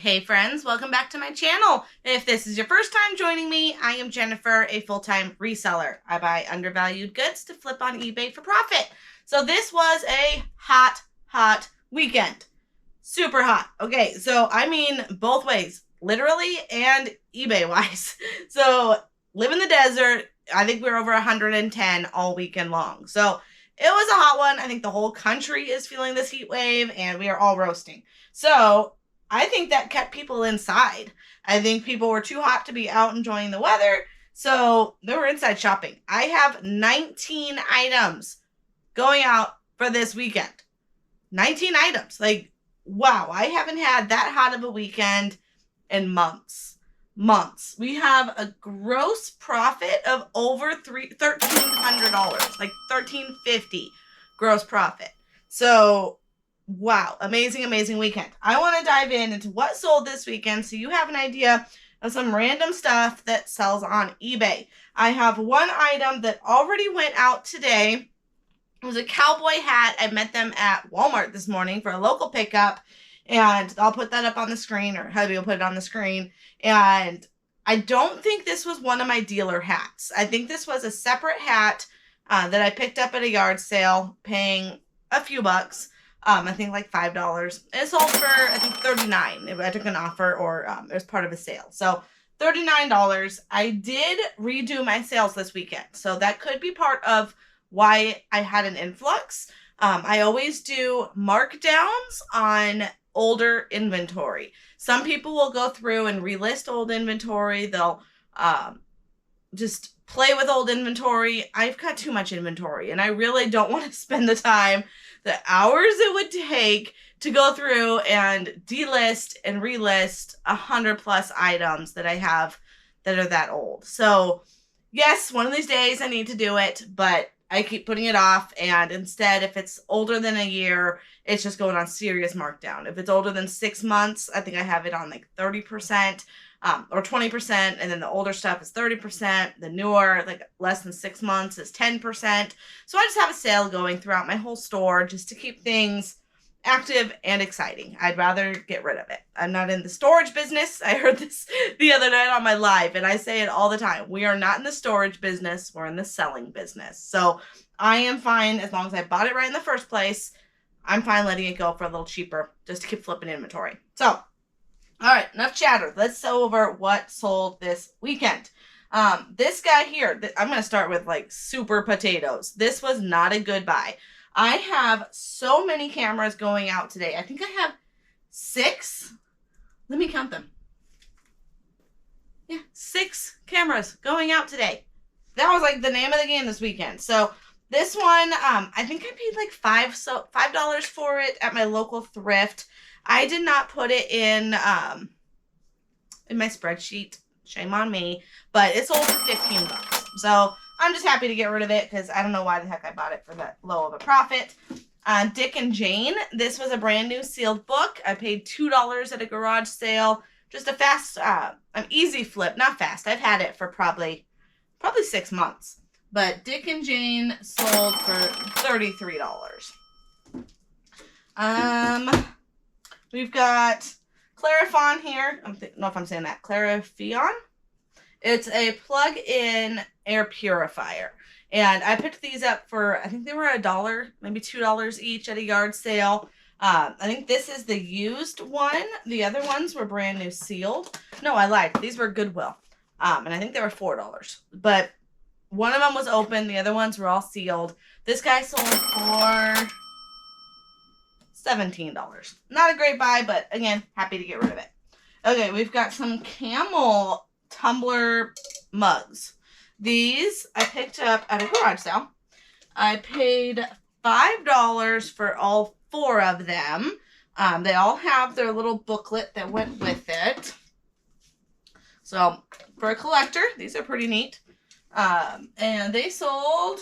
Hey friends, welcome back to my channel. If this is your first time joining me, I am Jennifer, a full-time reseller. I buy undervalued goods to flip on eBay for profit. So this was a hot weekend. Super hot. Okay, so I mean both ways, literally and eBay-wise. So live in the desert. I think we were over 110 all weekend long. So it was a hot one. I think the whole country is feeling this heat wave and we are all roasting. So I think that kept people inside. I think people were too hot to be out enjoying the weather, so they were inside shopping. I have 19 items going out for this weekend. 19 items. Like, wow, I haven't had that hot of a weekend in months. We have a gross profit of over $1,300, like $1,350 gross profit. So wow, amazing weekend. I want to dive into what sold this weekend so you have an idea of some random stuff that sells on eBay. I have one item that already went out today. It was a cowboy hat. I met them at Walmart this morning for a local pickup, and I'll put that up on the screen, or Hubby will put it on the screen. And I don't think this was one of my dealer hats. I think this was a separate hat that I picked up at a yard sale, paying a few bucks. I think like $5. It sold for, I think, $39. I took an offer, or it was part of a sale. So $39. I did redo my sales this weekend. So that could be part of why I had an influx. I always do markdowns on older inventory. Some people will go through and relist old inventory. They'll just play with old inventory. I've got too much inventory, and I really don't want to spend the hours it would take to go through and delist and relist 100+ items that I have that are that old. So yes, one of these days I need to do it, but I keep putting it off. And instead, if it's older than a year, it's just going on serious markdown. If it's older than 6 months, I think I have it on like 30%. Or 20%, and then the older stuff is 30%. The newer, like less than 6 months, is 10%. So I just have a sale going throughout my whole store just to keep things active and exciting. I'd rather get rid of it. I'm not in the storage business. I heard this the other night on my live, and I say it all the time. We are not in the storage business. We're in the selling business. So I am fine as long as I bought it right in the first place. I'm fine letting it go for a little cheaper just to keep flipping inventory. So all right, enough chatter. Let's go over what sold this weekend. This guy here, I'm going to start with like super potatoes. This was not a good buy. I have so many cameras going out today. I think I have 6. Let me count them. Yeah, 6 cameras going out today. That was like the name of the game this weekend. So this one, I think I paid like $5 for it at my local thrift. I did not put it in my spreadsheet. Shame on me. But it sold for $15. So I'm just happy to get rid of it because I don't know why the heck I bought it for that low of a profit. Dick and Jane. This was a brand new sealed book. I paid $2 at a garage sale. Just a fast, an easy flip. Not fast. I've had it for probably 6 months. But Dick and Jane sold for $33. We've got Clarifion here. I don't know if I'm saying that. Clarifion. It's a plug-in air purifier. And I picked these up for, I think they were $1, maybe $2 each at a yard sale. I think this is the used one. The other ones were brand new sealed. No, I lied. These were Goodwill. And I think they were $4. But one of them was open. The other ones were all sealed. This guy sold for $17. Not a great buy, but again, happy to get rid of it. Okay, we've got some Camel tumbler mugs. These I picked up at a garage sale. I paid $5 for all 4 of them. They all have their little booklet that went with it. So for a collector, these are pretty neat. And they sold,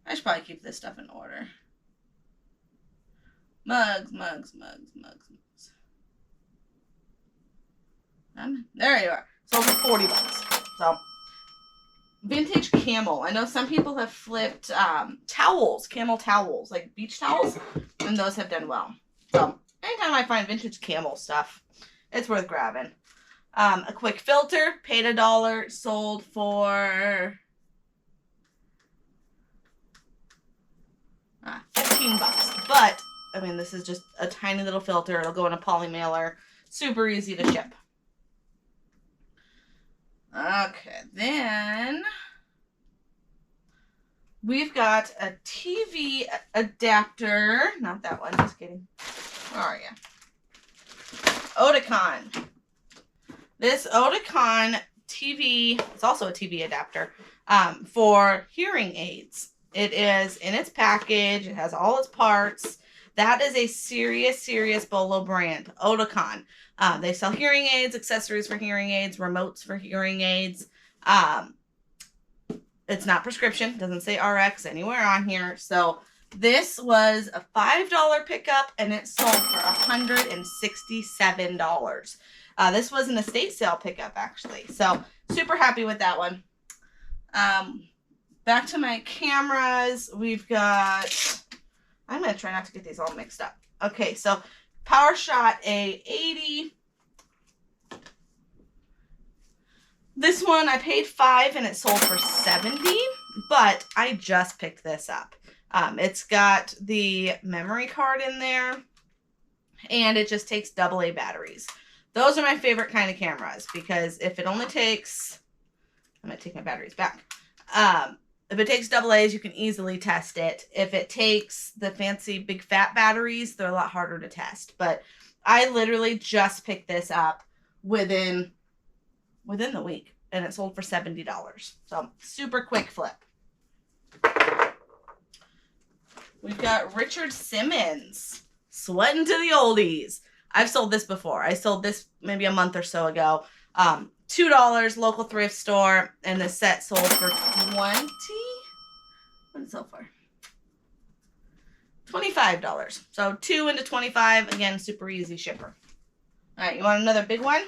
I should probably keep this stuff in order. Mugs. There you are. Sold for $40. So, vintage camel. I know some people have flipped towels, camel towels, like beach towels, and those have done well. So, anytime I find vintage camel stuff, it's worth grabbing. A quick filter, paid $1, sold for 15 bucks. But, I mean, this is just a tiny little filter. It'll go in a poly mailer. Super easy to ship. Okay, then we've got a TV adapter. Not that one, just kidding. Where are you? Oticon. This Oticon TV, it's also a TV adapter, for hearing aids. It is in its package. It has all its parts. That is a serious Bolo brand, Oticon. They sell hearing aids, accessories for hearing aids, remotes for hearing aids. It's not prescription. Doesn't say RX anywhere on here. So this was a $5 pickup, and it sold for $167. This was an estate sale pickup, actually. So super happy with that one. Back to my cameras. We've got, I'm going to try not to get these all mixed up. Okay, so PowerShot A80. This one I paid $5 and it sold for $70, but I just picked this up. It's got the memory card in there, and it just takes AA batteries. Those are my favorite kind of cameras, because if it only takes, I'm going to take my batteries back. If it takes AA's, you can easily test it. If it takes the fancy big fat batteries, they're a lot harder to test. But I literally just picked this up within the week, and it sold for $70. So super quick flip. We've got Richard Simmons, Sweating to the Oldies. I've sold this before. I sold this maybe a month or so ago. $2, local thrift store, and the set sold for $20. What did it sell for? $25. So 2 into 25. Again, super easy shipper. All right, you want another big one?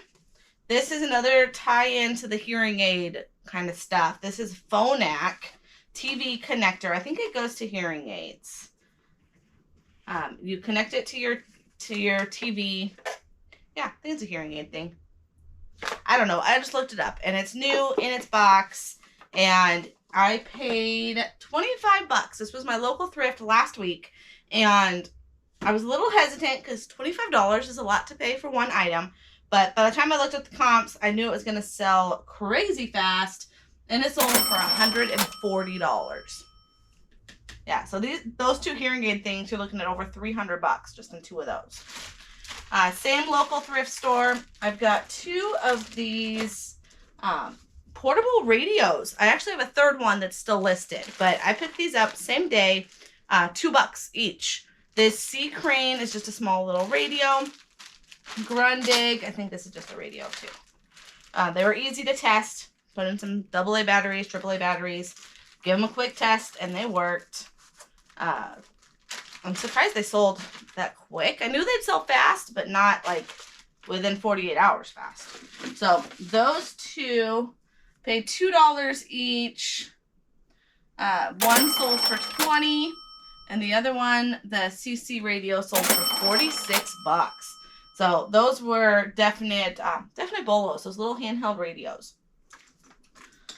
This is another tie-in to the hearing aid kind of stuff. This is Phonak TV connector. I think it goes to hearing aids. You connect it to your TV. Yeah, I think it's a hearing aid thing. I don't know. I just looked it up, and it's new in its box, and I paid $25. This was my local thrift last week, and I was a little hesitant because $25 is a lot to pay for one item, but by the time I looked at the comps, I knew it was going to sell crazy fast, and it sold for $140. Yeah, so those two hearing aid things, you're looking at over $300 just in 2 of those. Same local thrift store. I've got 2 of these portable radios. I actually have a third one that's still listed, but I picked these up same day, $2 each. This Sea Crane is just a small little radio. Grundig, I think this is just a radio too. They were easy to test. Put in some AA batteries, AAA batteries, give them a quick test, and they worked. I'm surprised they sold that quick. I knew they'd sell fast, but not like within 48 hours fast. So those 2 paid $2 each. One sold for $20, and the other one, the CC radio, sold for $46. So those were definite bolos, those little handheld radios.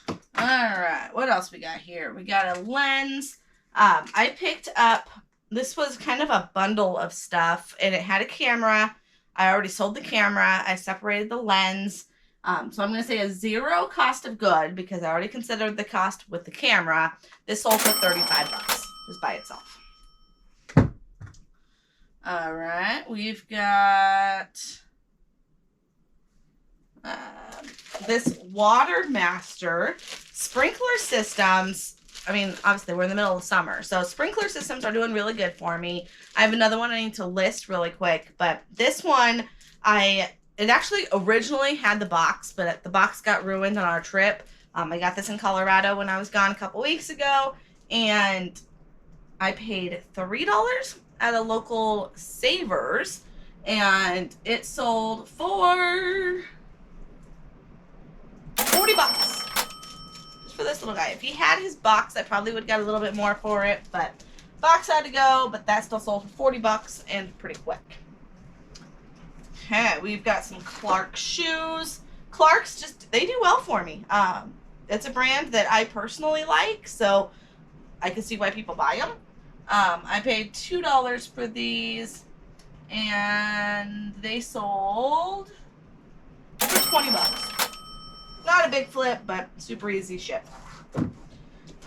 All right, what else we got here? We got a lens. I picked up, this was kind of a bundle of stuff, and it had a camera. I already sold the camera. I separated the lens. So I'm going to say a 0 cost of good, because I already considered the cost with the camera. This sold for $35 just by itself. All right, we've got this Watermaster sprinkler systems. I mean, obviously we're in the middle of summer, so sprinkler systems are doing really good for me. I have another one I need to list really quick, but this one, it actually originally had the box, but the box got ruined on our trip. I got this in Colorado when I was gone a couple weeks ago, and I paid $3 at a local Savers, and it sold for $40 just for this little guy. If he had his box, I probably would have got a little bit more for it, but box had to go, but that still sold for $40 and pretty quick. Okay, we've got some Clark shoes. Clark's they do well for me. It's a brand that I personally like, so I can see why people buy them. I paid $2 for these, and they sold for 20 bucks. Not a big flip, but super easy ship.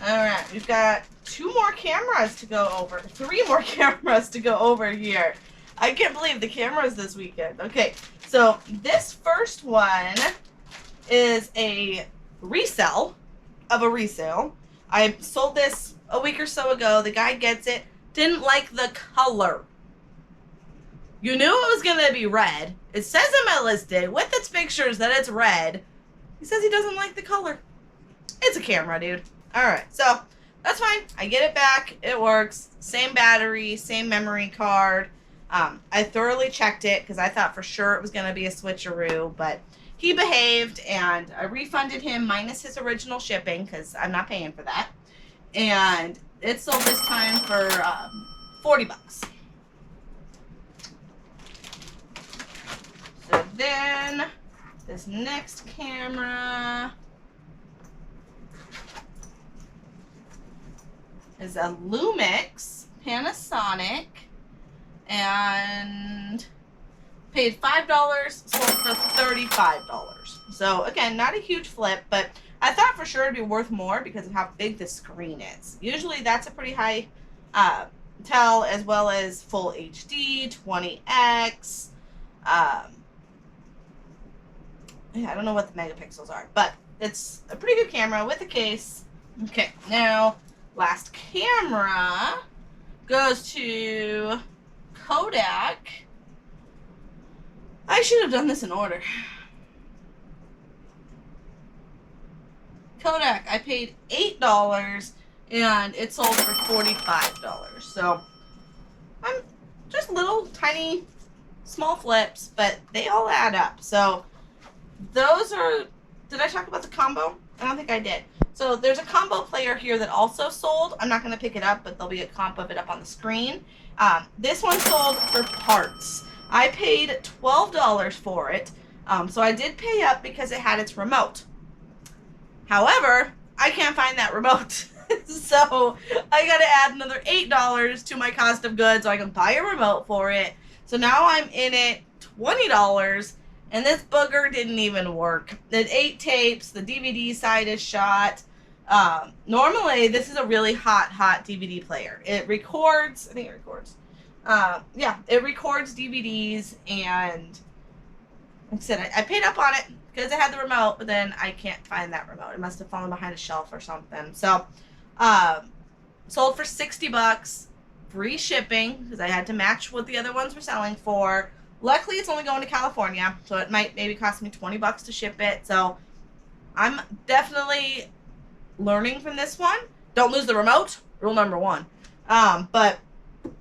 Alright, we've got 2 more cameras to go over. 3 more cameras to go over here. I can't believe the cameras this weekend. Okay, so this first one is a resell of a resale. I sold this a week or so ago. The guy gets it. Didn't like the color. You knew it was going to be red. It says in my listing with its pictures that it's red. He says he doesn't like the color. It's a camera, dude. Alright, so that's fine. I get it back. It works. Same battery, same memory card. I thoroughly checked it because I thought for sure it was going to be a switcheroo, but he behaved, and I refunded him minus his original shipping because I'm not paying for that. And it sold this time for 40 bucks. So then this next camera is a Lumix Panasonic, and paid $5, sold for $35. So again, not a huge flip, but I thought for sure it'd be worth more because of how big the screen is. Usually that's a pretty high tell, as well as full HD, 20x. Yeah, I don't know what the megapixels are, but it's a pretty good camera with a case. Okay, now last camera goes to Kodak. I should have done this in order. Kodak, I paid $8 and it sold for $45. So I'm just little tiny small flips, but they all add up. So those are, did I talk about the combo? I don't think I did. So there's a combo player here that also sold. I'm not going to pick it up, but there'll be a comp of it up on the screen. This one sold for parts. I paid $12 for it. So I did pay up because it had its remote. However, I can't find that remote. So I got to add another $8 to my cost of goods so I can buy a remote for it. So now I'm in it $20. And this booger didn't even work. It 8 tapes. The DVD side is shot. Normally, this is a really hot DVD player. It records. I think it records. Yeah, it records DVDs. And like I said, I paid up on it because it had the remote. But then I can't find that remote. It must have fallen behind a shelf or something. So, sold for $60. Free shipping because I had to match what the other ones were selling for. Luckily, it's only going to California, so it might maybe cost me $20 to ship it. So I'm definitely learning from this one. Don't lose the remote, rule number 1. But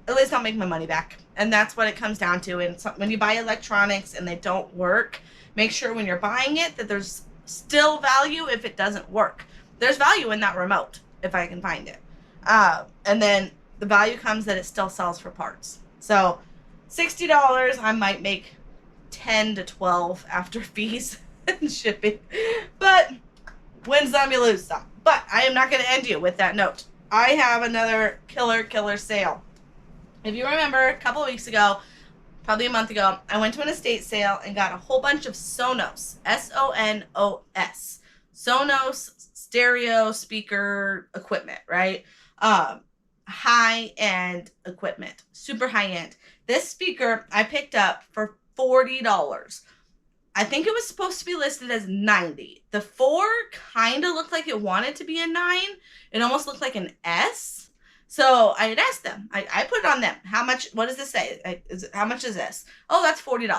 at least I'll make my money back. And that's what it comes down to. And so, when you buy electronics and they don't work, make sure when you're buying it that there's still value if it doesn't work. There's value in that remote if I can find it. And then the value comes that it still sells for parts. So $60, I might make 10 to 12 after fees and shipping. But win some, you lose some. But I am not going to end you with that note. I have another killer sale. If you remember, a couple of weeks ago, probably a month ago, I went to an estate sale and got a whole bunch of Sonos, S-O-N-O-S, Sonos stereo speaker equipment, right? High-end equipment, super high-end. This speaker I picked up for $40. I think it was supposed to be listed as $90. The 4 kind of looked like it wanted to be a 9. It almost looked like an S. So I had asked them. I put it on them. How much? What does this say? How much is this? Oh, that's $40.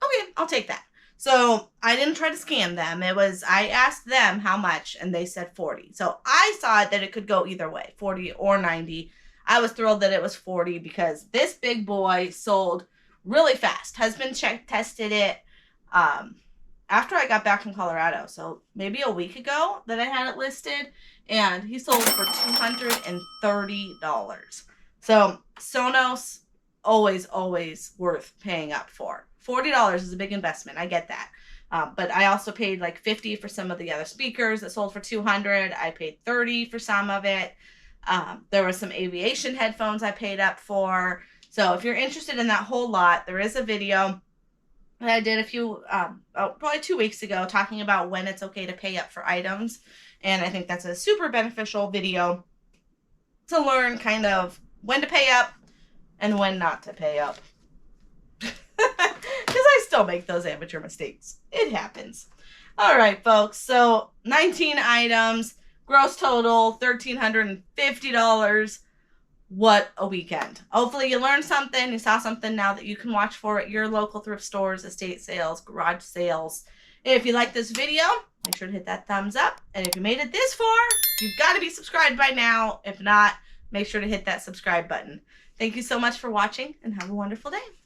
Okay, I'll take that. So I didn't try to scam them. I asked them how much, and they said 40. So I saw that it could go either way, 40 or 90. I was thrilled that it was 40 because this big boy sold really fast. Husband tested it after I got back from Colorado. So maybe a week ago that I had it listed, and he sold for $230. So Sonos, always worth paying up for. $40 is a big investment. I get that. But I also paid like $50 for some of the other speakers that sold for $200. I paid $30 for some of it. There was some aviation headphones I paid up for. So if you're interested in that whole lot, there is a video that I did a few, probably 2 weeks ago, talking about when it's okay to pay up for items. And I think that's a super beneficial video to learn kind of when to pay up and when not to pay up. Because I still make those amateur mistakes. It happens. All right, folks. So 19 items, gross total $1,350. What a weekend. Hopefully you learned something. You saw something now that you can watch for at your local thrift stores, estate sales, garage sales. If you like this video, make sure to hit that thumbs up. And if you made it this far, you've got to be subscribed by now. If not, make sure to hit that subscribe button. Thank you so much for watching and have a wonderful day.